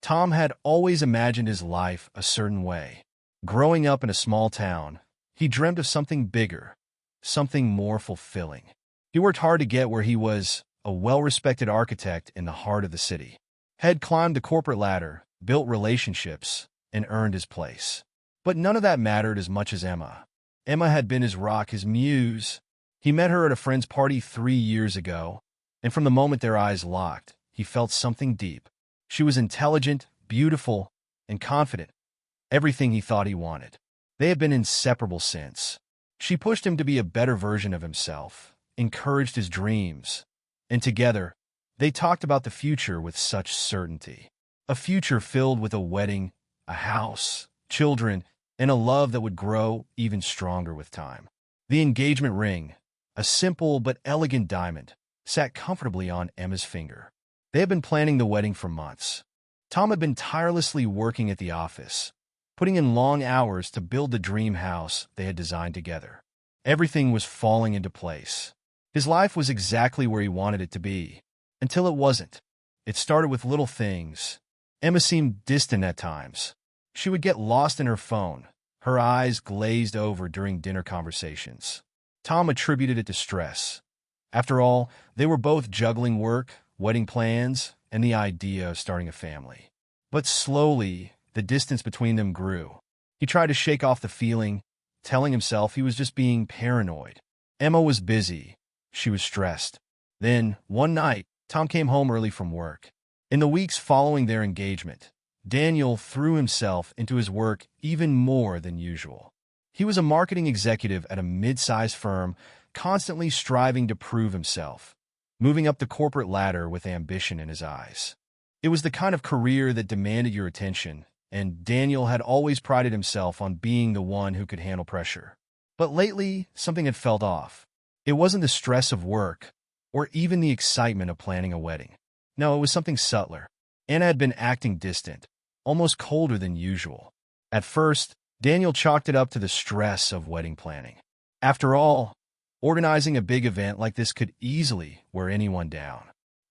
Tom had always imagined his life a certain way. Growing up in a small town, he dreamt of something bigger, something more fulfilling. He worked hard to get where he was, a well-respected architect in the heart of the city. Had climbed the corporate ladder, built relationships, and earned his place. But none of that mattered as much as Emma. Emma had been his rock, his muse. He met her at a friend's party 3 years ago, and from the moment their eyes locked, he felt something deep. She was intelligent, beautiful, and confident. Everything he thought he wanted. They had been inseparable since. She pushed him to be a better version of himself, encouraged his dreams, and together, they talked about the future with such certainty. A future filled with a wedding, a house, children, and a love that would grow even stronger with time. The engagement ring, a simple but elegant diamond, sat comfortably on Emma's finger. They had been planning the wedding for months. Tom had been tirelessly working at the office, putting in long hours to build the dream house they had designed together. Everything was falling into place. His life was exactly where he wanted it to be, until it wasn't. It started with little things. Emma seemed distant at times. She would get lost in her phone, her eyes glazed over during dinner conversations. Tom attributed it to stress. After all, they were both juggling work, wedding plans, and the idea of starting a family. But slowly, the distance between them grew. He tried to shake off the feeling, telling himself he was just being paranoid. Emma was busy. She was stressed. Then, one night, Tom came home early from work. In the weeks following their engagement, Daniel threw himself into his work even more than usual. He was a marketing executive at a mid-sized firm, constantly striving to prove himself, moving up the corporate ladder with ambition in his eyes. It was the kind of career that demanded your attention, and Daniel had always prided himself on being the one who could handle pressure. But lately, something had felt off. It wasn't the stress of work, or even the excitement of planning a wedding. No, it was something subtler. Anna had been acting distant, almost colder than usual. At first, Daniel chalked it up to the stress of wedding planning. After all, organizing a big event like this could easily wear anyone down.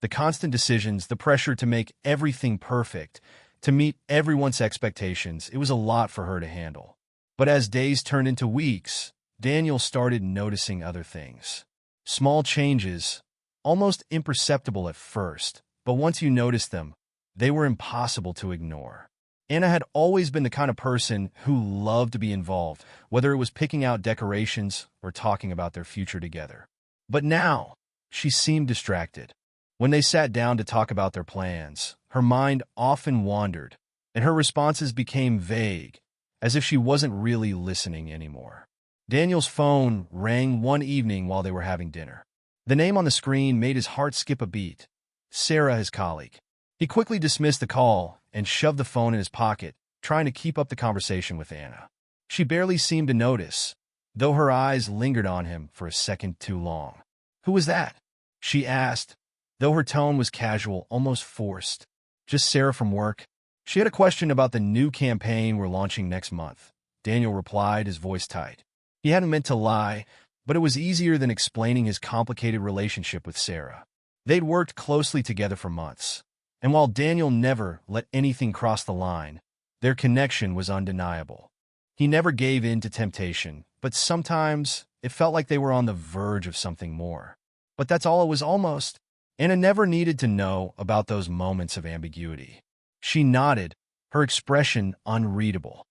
The constant decisions, the pressure to make everything perfect, to meet everyone's expectations, it was a lot for her to handle. But as days turned into weeks, Daniel started noticing other things. Small changes, almost imperceptible at first, but once you noticed them, they were impossible to ignore. Anna had always been the kind of person who loved to be involved, whether it was picking out decorations or talking about their future together. But now, she seemed distracted. When they sat down to talk about their plans, her mind often wandered, and her responses became vague, as if she wasn't really listening anymore. Daniel's phone rang one evening while they were having dinner. The name on the screen made his heart skip a beat. Sarah, his colleague. He quickly dismissed the call and shoved the phone in his pocket, trying to keep up the conversation with Anna. She barely seemed to notice, though her eyes lingered on him for a second too long. "Who was that?" she asked, though her tone was casual, almost forced. "Just Sarah from work." She had a question about the new campaign we're launching next month. Daniel replied, his voice tight. He hadn't meant to lie, but it was easier than explaining his complicated relationship with Sarah. They'd worked closely together for months, and while Daniel never let anything cross the line, their connection was undeniable. He never gave in to temptation, but sometimes it felt like they were on the verge of something more. But that's all it was almost. Anna never needed to know about those moments of ambiguity. She nodded, her expression unreadable.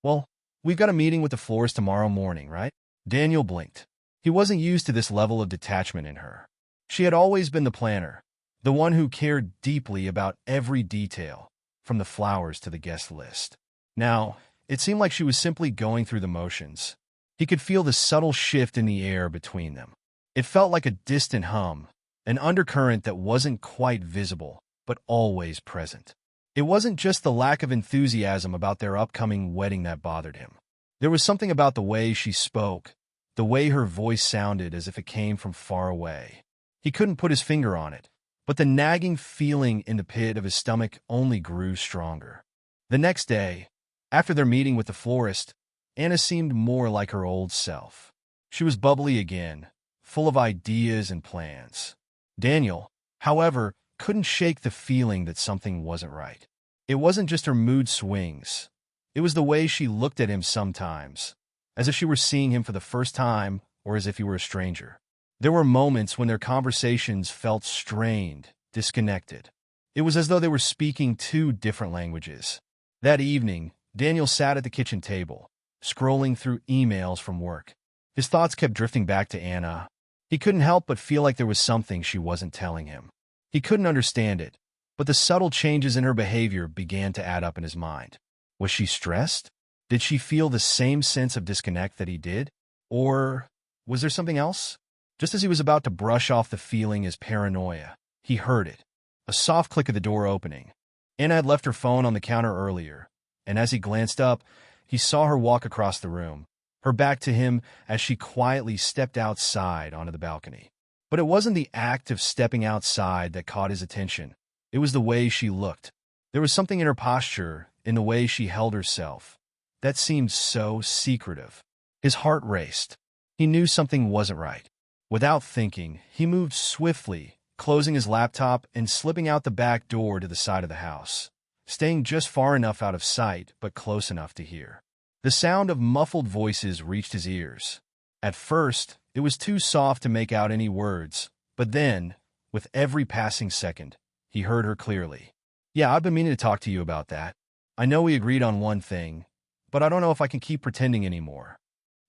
Well, we've got a meeting with the florist tomorrow morning, right?" Daniel blinked. He wasn't used to this level of detachment in her. She had always been the planner, the one who cared deeply about every detail, from the flowers to the guest list. Now, it seemed like she was simply going through the motions. He could feel the subtle shift in the air between them. It felt like a distant hum, an undercurrent that wasn't quite visible, but always present. It wasn't just the lack of enthusiasm about their upcoming wedding that bothered him. There was something about the way she spoke, the way her voice sounded as if it came from far away. He couldn't put his finger on it, but the nagging feeling in the pit of his stomach only grew stronger. The next day, after their meeting with the florist, Anna seemed more like her old self. She was bubbly again, full of ideas and plans. Daniel, however, couldn't shake the feeling that something wasn't right. It wasn't just her mood swings. It was the way she looked at him sometimes, as if she were seeing him for the first time or as if he were a stranger. There were moments when their conversations felt strained, disconnected. It was as though they were speaking two different languages. That evening, Daniel sat at the kitchen table, scrolling through emails from work. His thoughts kept drifting back to Anna. He couldn't help but feel like there was something she wasn't telling him. He couldn't understand it, but the subtle changes in her behavior began to add up in his mind. Was she stressed? Did she feel the same sense of disconnect that he did? Or was there something else? Just as he was about to brush off the feeling as paranoia, he heard it. A soft click of the door opening. Anna had left her phone on the counter earlier, and as he glanced up, he saw her walk across the room, her back to him as she quietly stepped outside onto the balcony. But it wasn't the act of stepping outside that caught his attention. It was the way she looked. There was something in her posture, in the way she held herself, that seemed so secretive. His heart raced. He knew something wasn't right. Without thinking, he moved swiftly, closing his laptop and slipping out the back door to the side of the house, staying just far enough out of sight but close enough to hear. The sound of muffled voices reached his ears. At first, it was too soft to make out any words, but then, with every passing second, he heard her clearly. "Yeah, I've been meaning to talk to you about that. I know we agreed on one thing, but I don't know if I can keep pretending anymore."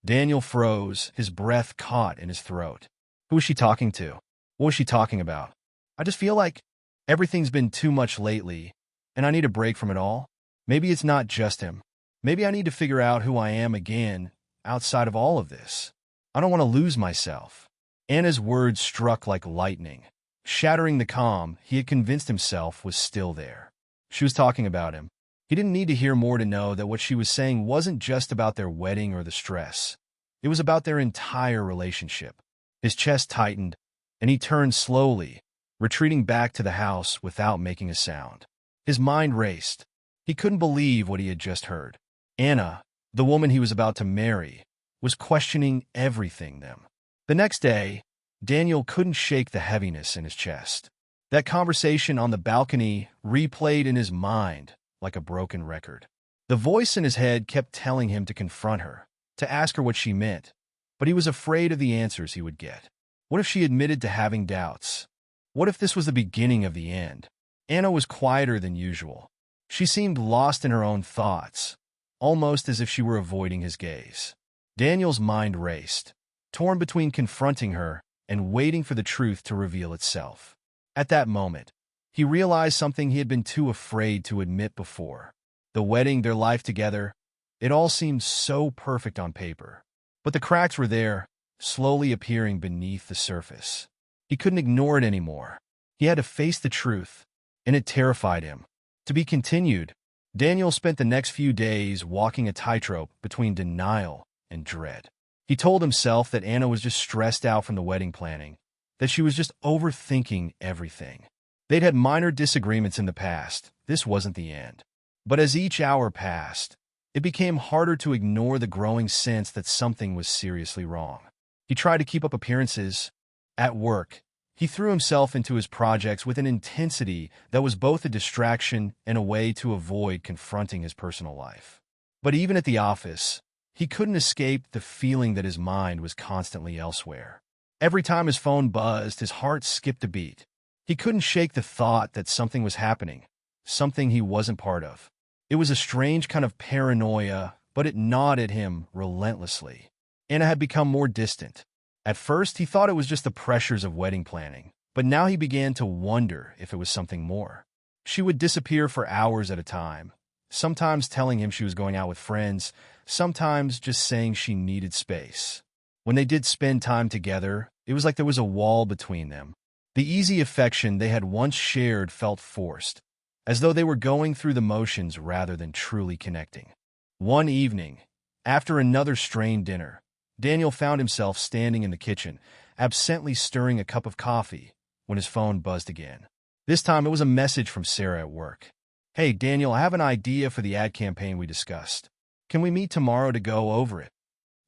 Daniel froze, his breath caught in his throat. Who was she talking to? What was she talking about? "I just feel like everything's been too much lately, and I need a break from it all. Maybe it's not just him. Maybe I need to figure out who I am again outside of all of this. I don't want to lose myself." Anna's words struck like lightning, shattering the calm he had convinced himself was still there. She was talking about him. He didn't need to hear more to know that what she was saying wasn't just about their wedding or the stress. It was about their entire relationship. His chest tightened, and he turned slowly, retreating back to the house without making a sound. His mind raced. He couldn't believe what he had just heard. Anna, the woman he was about to marry, was questioning everything them. The next day, Daniel couldn't shake the heaviness in his chest. That conversation on the balcony replayed in his mind like a broken record. The voice in his head kept telling him to confront her, to ask her what she meant, but he was afraid of the answers he would get. What if she admitted to having doubts? What if this was the beginning of the end? Anna was quieter than usual. She seemed lost in her own thoughts, almost as if she were avoiding his gaze. Daniel's mind raced, torn between confronting her and waiting for the truth to reveal itself. At that moment, he realized something he had been too afraid to admit before. The wedding, their life together, it all seemed so perfect on paper. But the cracks were there, slowly appearing beneath the surface. He couldn't ignore it anymore. He had to face the truth, and it terrified him. To be continued, Daniel spent the next few days walking a tightrope between denial and dread. He told himself that Anna was just stressed out from the wedding planning, that she was just overthinking everything. They'd had minor disagreements in the past. This wasn't the end. But as each hour passed, it became harder to ignore the growing sense that something was seriously wrong. He tried to keep up appearances. At work, he threw himself into his projects with an intensity that was both a distraction and a way to avoid confronting his personal life. But even at the office, he couldn't escape the feeling that his mind was constantly elsewhere. Every time his phone buzzed, his heart skipped a beat. He couldn't shake the thought that something was happening, something he wasn't part of. It was a strange kind of paranoia, but it gnawed at him relentlessly. Anna had become more distant. At first, he thought it was just the pressures of wedding planning, but now he began to wonder if it was something more. She would disappear for hours at a time, sometimes telling him she was going out with friends, sometimes just saying she needed space. When they did spend time together, it was like there was a wall between them. The easy affection they had once shared felt forced, as though they were going through the motions rather than truly connecting. One evening, after another strained dinner, Daniel found himself standing in the kitchen, absently stirring a cup of coffee, when his phone buzzed again. This time it was a message from Sarah at work. "Hey, Daniel, I have an idea for the ad campaign we discussed. Can we meet tomorrow to go over it?"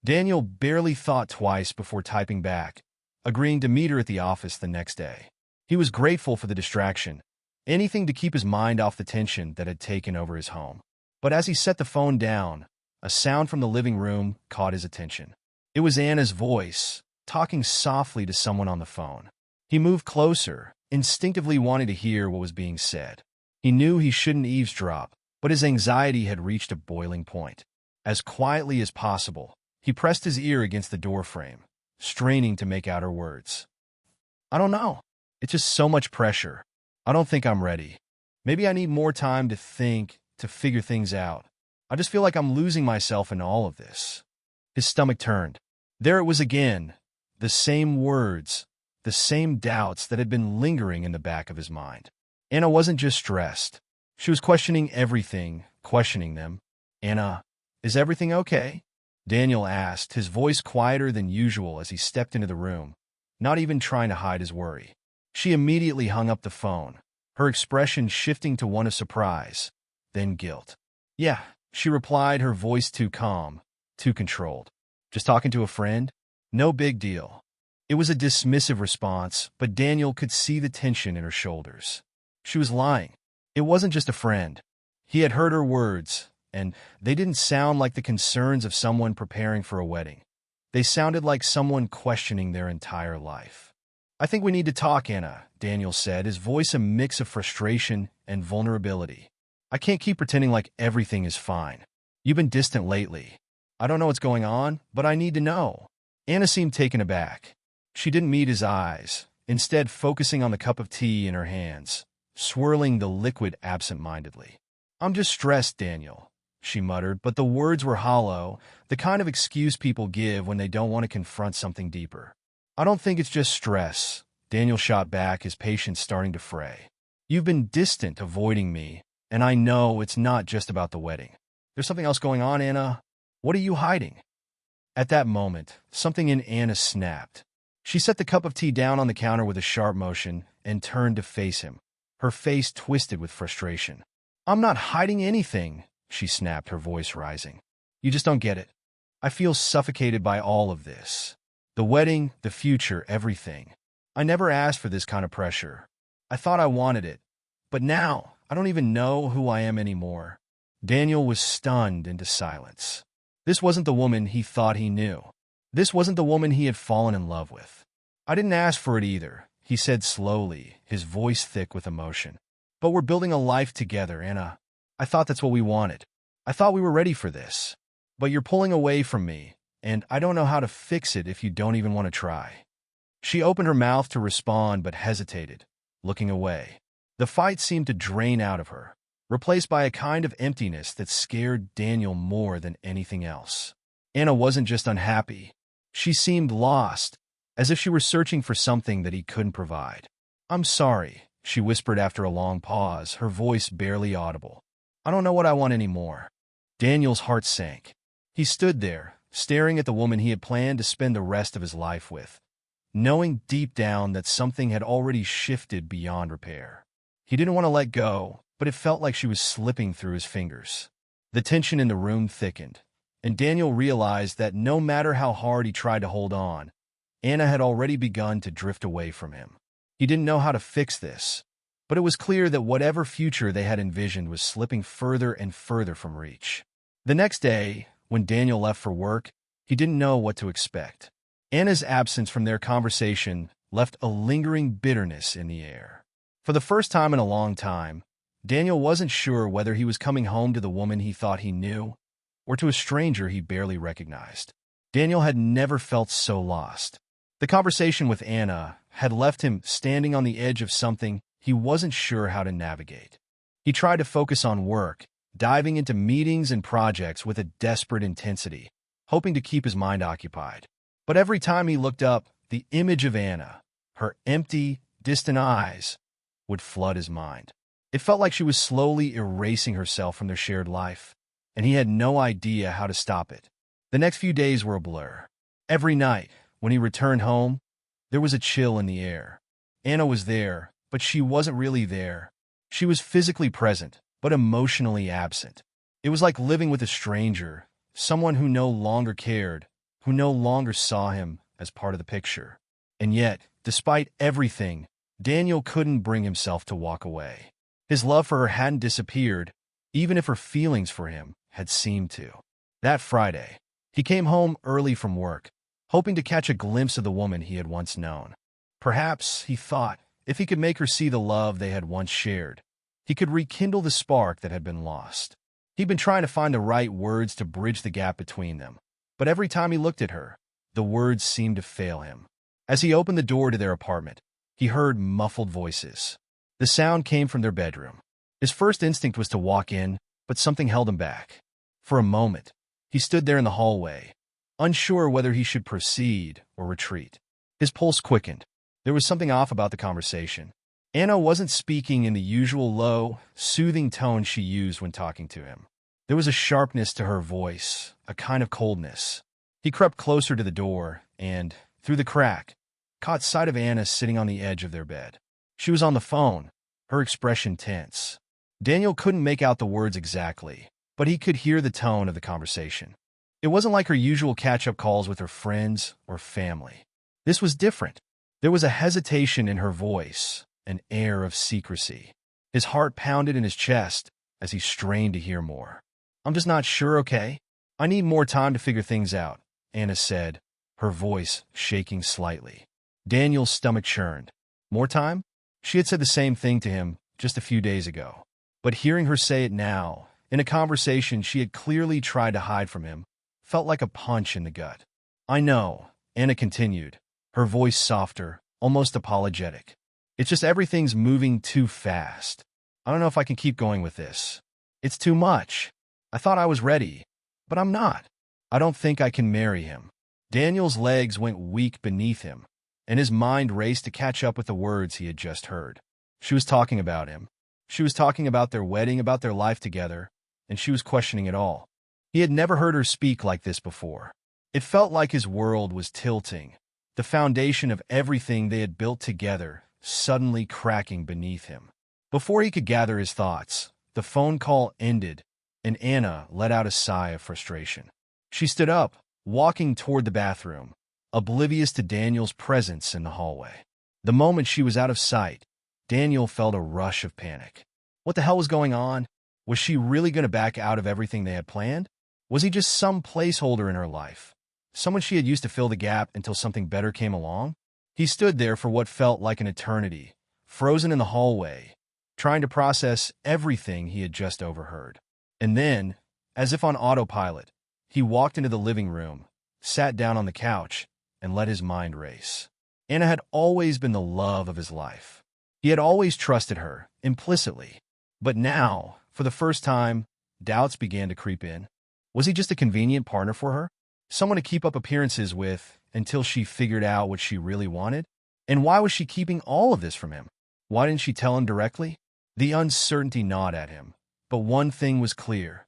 Daniel barely thought twice before typing back, agreeing to meet her at the office the next day. He was grateful for the distraction, anything to keep his mind off the tension that had taken over his home. But as he set the phone down, a sound from the living room caught his attention. It was Anna's voice, talking softly to someone on the phone. He moved closer, instinctively wanting to hear what was being said. He knew he shouldn't eavesdrop, but his anxiety had reached a boiling point. As quietly as possible, he pressed his ear against the doorframe, straining to make out her words. "I don't know. It's just so much pressure. I don't think I'm ready. Maybe I need more time to think, to figure things out. I just feel like I'm losing myself in all of this." His stomach turned. There it was again, the same words, the same doubts that had been lingering in the back of his mind. Anna wasn't just stressed. She was questioning everything, questioning them. "Anna, is everything okay?" Daniel asked, his voice quieter than usual as he stepped into the room, not even trying to hide his worry. She immediately hung up the phone, her expression shifting to one of surprise, then guilt. "Yeah," she replied, her voice too calm, too controlled. "Just talking to a friend? No big deal." It was a dismissive response, but Daniel could see the tension in her shoulders. She was lying. It wasn't just a friend. He had heard her words, and they didn't sound like the concerns of someone preparing for a wedding. They sounded like someone questioning their entire life. "I think we need to talk, Anna," Daniel said, his voice a mix of frustration and vulnerability. "I can't keep pretending like everything is fine. You've been distant lately. I don't know what's going on, but I need to know." Anna seemed taken aback. She didn't meet his eyes, instead focusing on the cup of tea in her hands, swirling the liquid absent-mindedly. "I'm just stressed, Daniel," she muttered, but the words were hollow, the kind of excuse people give when they don't want to confront something deeper. "I don't think it's just stress," Daniel shot back, his patience starting to fray. "You've been distant, avoiding me, and I know it's not just about the wedding. There's something else going on, Anna. What are you hiding?" At that moment, something in Anna snapped. She set the cup of tea down on the counter with a sharp motion and turned to face him, her face twisted with frustration. "I'm not hiding anything," she snapped, her voice rising. "You just don't get it. I feel suffocated by all of this. The wedding, the future, everything. I never asked for this kind of pressure. I thought I wanted it. But now, I don't even know who I am anymore." Daniel was stunned into silence. This wasn't the woman he thought he knew. This wasn't the woman he had fallen in love with. "I didn't ask for it either," he said slowly, his voice thick with emotion. "But we're building a life together, Anna. I thought that's what we wanted. I thought we were ready for this. But you're pulling away from me, and I don't know how to fix it if you don't even want to try." She opened her mouth to respond but hesitated, looking away. The fight seemed to drain out of her, replaced by a kind of emptiness that scared Daniel more than anything else. Anna wasn't just unhappy. She seemed lost, as if she were searching for something that he couldn't provide. "I'm sorry," she whispered after a long pause, her voice barely audible. "I don't know what I want anymore." Daniel's heart sank. He stood there, staring at the woman he had planned to spend the rest of his life with, knowing deep down that something had already shifted beyond repair. He didn't want to let go, but it felt like she was slipping through his fingers. The tension in the room thickened, and Daniel realized that no matter how hard he tried to hold on, Anna had already begun to drift away from him. He didn't know how to fix this, but it was clear that whatever future they had envisioned was slipping further and further from reach. The next day, when Daniel left for work, he didn't know what to expect. Anna's absence from their conversation left a lingering bitterness in the air. For the first time in a long time, Daniel wasn't sure whether he was coming home to the woman he thought he knew or to a stranger he barely recognized. Daniel had never felt so lost. The conversation with Anna had left him standing on the edge of something he wasn't sure how to navigate. He tried to focus on work, diving into meetings and projects with a desperate intensity, hoping to keep his mind occupied. But every time he looked up, the image of Anna, her empty, distant eyes, would flood his mind. It felt like she was slowly erasing herself from their shared life, and he had no idea how to stop it. The next few days were a blur. Every night, when he returned home, there was a chill in the air. Anna was there, but she wasn't really there. She was physically present, but emotionally absent. It was like living with a stranger, someone who no longer cared, who no longer saw him as part of the picture. And yet, despite everything, Daniel couldn't bring himself to walk away. His love for her hadn't disappeared, even if her feelings for him had seemed to. That Friday, he came home early from work, hoping to catch a glimpse of the woman he had once known. Perhaps, he thought, if he could make her see the love they had once shared, he could rekindle the spark that had been lost. He'd been trying to find the right words to bridge the gap between them, but every time he looked at her, the words seemed to fail him. As he opened the door to their apartment, he heard muffled voices. The sound came from their bedroom. His first instinct was to walk in, but something held him back. For a moment, he stood there in the hallway, unsure whether he should proceed or retreat. His pulse quickened. There was something off about the conversation. Anna wasn't speaking in the usual low, soothing tone she used when talking to him. There was a sharpness to her voice, a kind of coldness. He crept closer to the door and, through the crack, caught sight of Anna sitting on the edge of their bed. She was on the phone, her expression tense. Daniel couldn't make out the words exactly, but he could hear the tone of the conversation. It wasn't like her usual catch-up calls with her friends or family. This was different. There was a hesitation in her voice, an air of secrecy. His heart pounded in his chest as he strained to hear more. "I'm just not sure, okay? I need more time to figure things out," Anna said, her voice shaking slightly. Daniel's stomach churned. More time? She had said the same thing to him just a few days ago. But hearing her say it now, in a conversation she had clearly tried to hide from him, felt like a punch in the gut. "I know," Anna continued, her voice softer, almost apologetic. "It's just everything's moving too fast. I don't know if I can keep going with this. It's too much. I thought I was ready, but I'm not. I don't think I can marry him." Daniel's legs went weak beneath him, and his mind raced to catch up with the words he had just heard. She was talking about him. She was talking about their wedding, about their life together, and she was questioning it all. He had never heard her speak like this before. It felt like his world was tilting, the foundation of everything they had built together suddenly cracking beneath him. Before he could gather his thoughts, the phone call ended, and Anna let out a sigh of frustration. She stood up, walking toward the bathroom, oblivious to Daniel's presence in the hallway. The moment she was out of sight, Daniel felt a rush of panic. What the hell was going on? Was she really going to back out of everything they had planned? Was he just some placeholder in her life? Someone she had used to fill the gap until something better came along? He stood there for what felt like an eternity, frozen in the hallway, trying to process everything he had just overheard. And then, as if on autopilot, he walked into the living room, sat down on the couch, and let his mind race. Anna had always been the love of his life. He had always trusted her, implicitly. But now, for the first time, doubts began to creep in. Was he just a convenient partner for her? Someone to keep up appearances with until she figured out what she really wanted? And why was she keeping all of this from him? Why didn't she tell him directly? The uncertainty gnawed at him. But one thing was clear.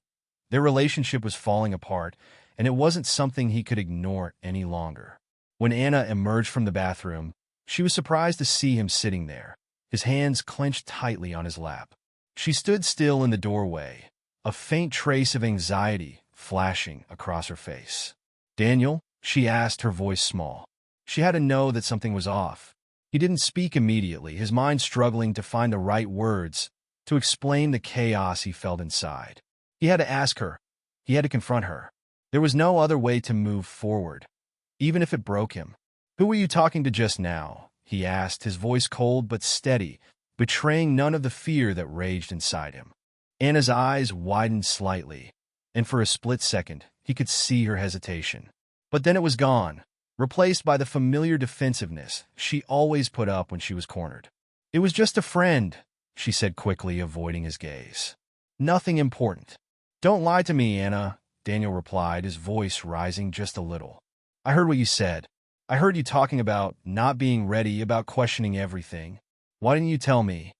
Their relationship was falling apart, and it wasn't something he could ignore any longer. When Anna emerged from the bathroom, she was surprised to see him sitting there, his hands clenched tightly on his lap. She stood still in the doorway, a faint trace of anxiety flashing across her face. "Daniel?" she asked, her voice small. She had to know that something was off. He didn't speak immediately, his mind struggling to find the right words to explain the chaos he felt inside. He had to ask her. He had to confront her. There was no other way to move forward, even if it broke him. "Who were you talking to just now?" he asked, his voice cold but steady, betraying none of the fear that raged inside him. Anna's eyes widened slightly, and for a split second, he could see her hesitation. But then it was gone, replaced by the familiar defensiveness she always put up when she was cornered. "It was just a friend," she said quickly, avoiding his gaze. "Nothing important." "Don't lie to me, Anna," Daniel replied, his voice rising just a little. "I heard what you said. I heard you talking about not being ready, about questioning everything. Why didn't you tell me?"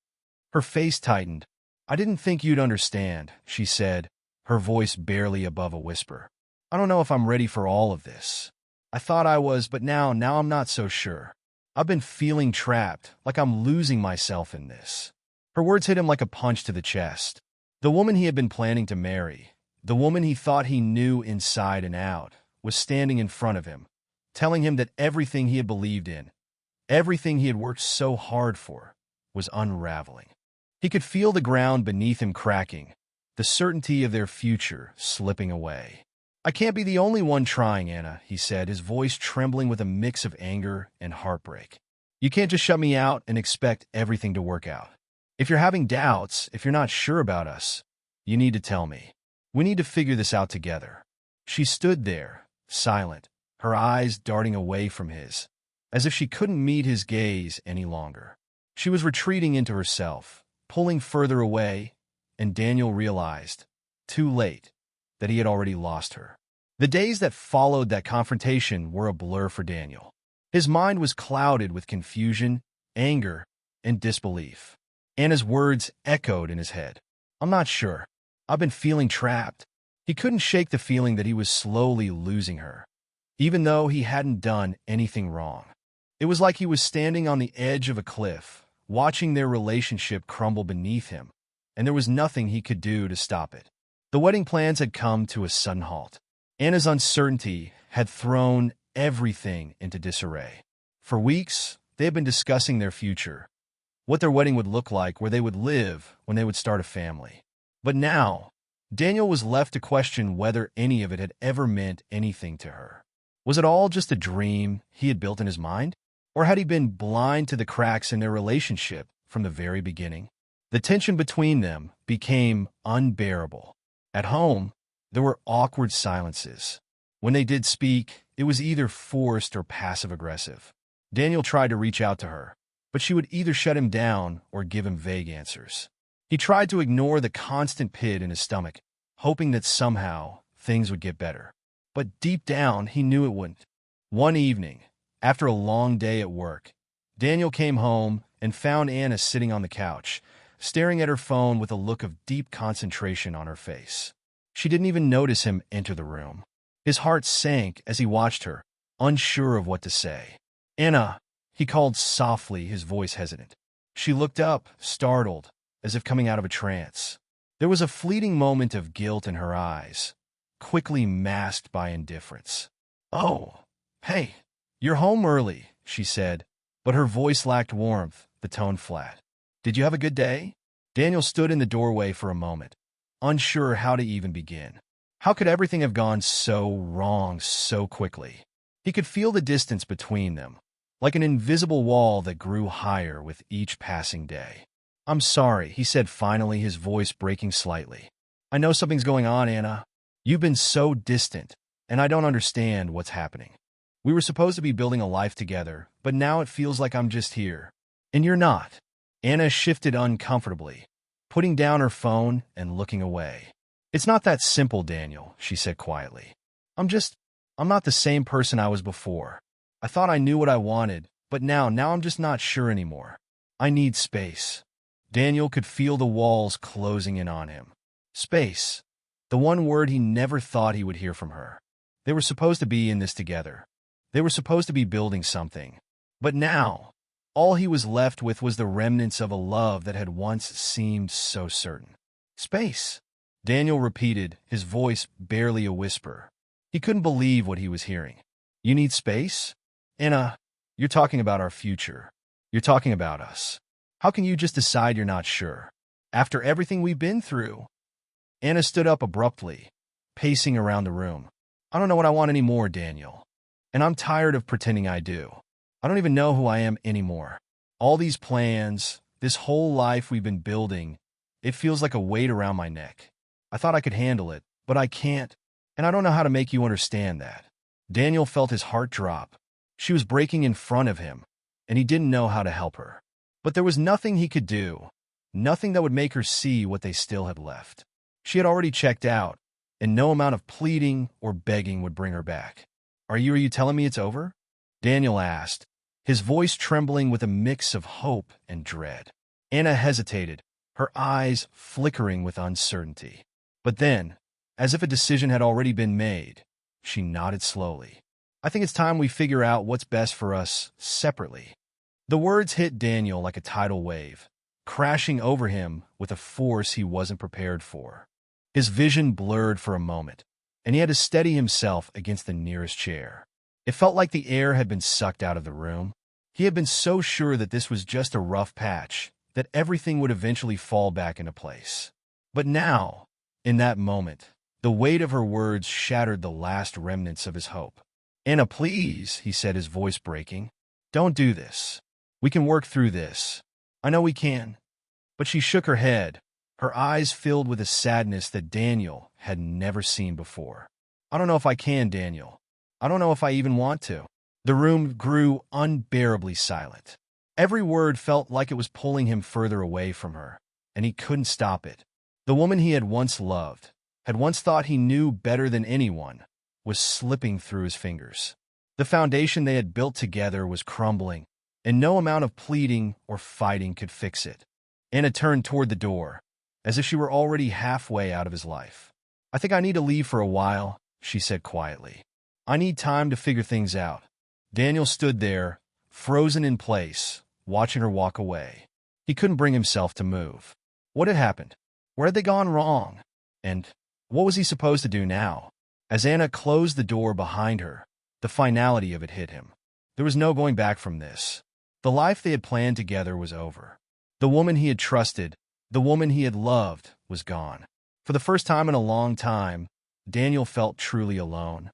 Her face tightened. "I didn't think you'd understand," she said, her voice barely above a whisper. "I don't know if I'm ready for all of this. I thought I was, but now I'm not so sure. I've been feeling trapped, like I'm losing myself in this." Her words hit him like a punch to the chest. The woman he had been planning to marry, the woman he thought he knew inside and out, was standing in front of him, telling him that everything he had believed in, Everything he had worked so hard for was unraveling. He could feel the ground beneath him cracking, the certainty of their future slipping away. "I can't be the only one trying, Anna," he said, his voice trembling with a mix of anger and heartbreak. "You can't just shut me out and expect everything to work out. If you're having doubts, if you're not sure about us, you need to tell me. We need to figure this out together." She stood there, silent, her eyes darting away from his, as if she couldn't meet his gaze any longer. She was retreating into herself, pulling further away, and Daniel realized, too late, that he had already lost her. The days that followed that confrontation were a blur for Daniel. His mind was clouded with confusion, anger, and disbelief. Anna's words echoed in his head. "I'm not sure. I've been feeling trapped." He couldn't shake the feeling that he was slowly losing her, even though he hadn't done anything wrong. It was like he was standing on the edge of a cliff, watching their relationship crumble beneath him, and there was nothing he could do to stop it. The wedding plans had come to a sudden halt. Anna's uncertainty had thrown everything into disarray. For weeks, they had been discussing their future, what their wedding would look like, where they would live when they would start a family. But now, Daniel was left to question whether any of it had ever meant anything to her. Was it all just a dream he had built in his mind? Or had he been blind to the cracks in their relationship from the very beginning? The tension between them became unbearable. At home, there were awkward silences. When they did speak, it was either forced or passive-aggressive. Daniel tried to reach out to her, but she would either shut him down or give him vague answers. He tried to ignore the constant pit in his stomach, hoping that somehow things would get better. But deep down, he knew it wouldn't. One evening, after a long day at work, Daniel came home and found Anna sitting on the couch, staring at her phone with a look of deep concentration on her face. She didn't even notice him enter the room. His heart sank as he watched her, unsure of what to say. "Anna," he called softly, his voice hesitant. She looked up, startled, as if coming out of a trance. There was a fleeting moment of guilt in her eyes, quickly masked by indifference. "Oh, hey, you're home early," she said, but her voice lacked warmth, the tone flat. "Did you have a good day?" Daniel stood in the doorway for a moment, unsure how to even begin. How could everything have gone so wrong so quickly? He could feel the distance between them, like an invisible wall that grew higher with each passing day. "I'm sorry," he said finally, his voice breaking slightly. "I know something's going on, Anna. You've been so distant, and I don't understand what's happening. We were supposed to be building a life together, but now it feels like I'm just here, and you're not." Anna shifted uncomfortably, putting down her phone and looking away. "It's not that simple, Daniel," she said quietly. I'm not the same person I was before. I thought I knew what I wanted, but now I'm just not sure anymore. I need space." Daniel could feel the walls closing in on him. Space. The one word he never thought he would hear from her. They were supposed to be in this together. They were supposed to be building something. But now, all he was left with was the remnants of a love that had once seemed so certain. "Space," Daniel repeated, his voice barely a whisper. He couldn't believe what he was hearing. "You need space? Anna, you're talking about our future. You're talking about us. How can you just decide you're not sure? After everything we've been through?" Anna stood up abruptly, pacing around the room. "I don't know what I want anymore, Daniel. And I'm tired of pretending I do. I don't even know who I am anymore. All these plans, this whole life we've been building, it feels like a weight around my neck. I thought I could handle it, but I can't, and I don't know how to make you understand that." Daniel felt his heart drop. She was breaking in front of him, and he didn't know how to help her. But there was nothing he could do, nothing that would make her see what they still had left. She had already checked out, and no amount of pleading or begging would bring her back. Are you telling me it's over?" Daniel asked, his voice trembling with a mix of hope and dread. Anna hesitated, her eyes flickering with uncertainty. But then, as if a decision had already been made, she nodded slowly. "I think it's time we figure out what's best for us separately." The words hit Daniel like a tidal wave, crashing over him with a force he wasn't prepared for. His vision blurred for a moment, and he had to steady himself against the nearest chair. It felt like the air had been sucked out of the room. He had been so sure that this was just a rough patch, that everything would eventually fall back into place. But now, in that moment, the weight of her words shattered the last remnants of his hope. "Anna, please," he said, his voice breaking. "Don't do this. We can work through this. I know we can." But she shook her head, her eyes filled with a sadness that Daniel had never seen before. "I don't know if I can, Daniel. I don't know if I even want to." The room grew unbearably silent. Every word felt like it was pulling him further away from her, and he couldn't stop it. The woman he had once loved, had once thought he knew better than anyone, was slipping through his fingers. The foundation they had built together was crumbling, and no amount of pleading or fighting could fix it. Anna turned toward the door, as if she were already halfway out of his life. "I think I need to leave for a while," she said quietly. "I need time to figure things out." Daniel stood there, frozen in place, watching her walk away. He couldn't bring himself to move. What had happened? Where had they gone wrong? And what was he supposed to do now? As Anna closed the door behind her, the finality of it hit him. There was no going back from this. The life they had planned together was over. The woman he had trusted, the woman he had loved, was gone. For the first time in a long time, Daniel felt truly alone.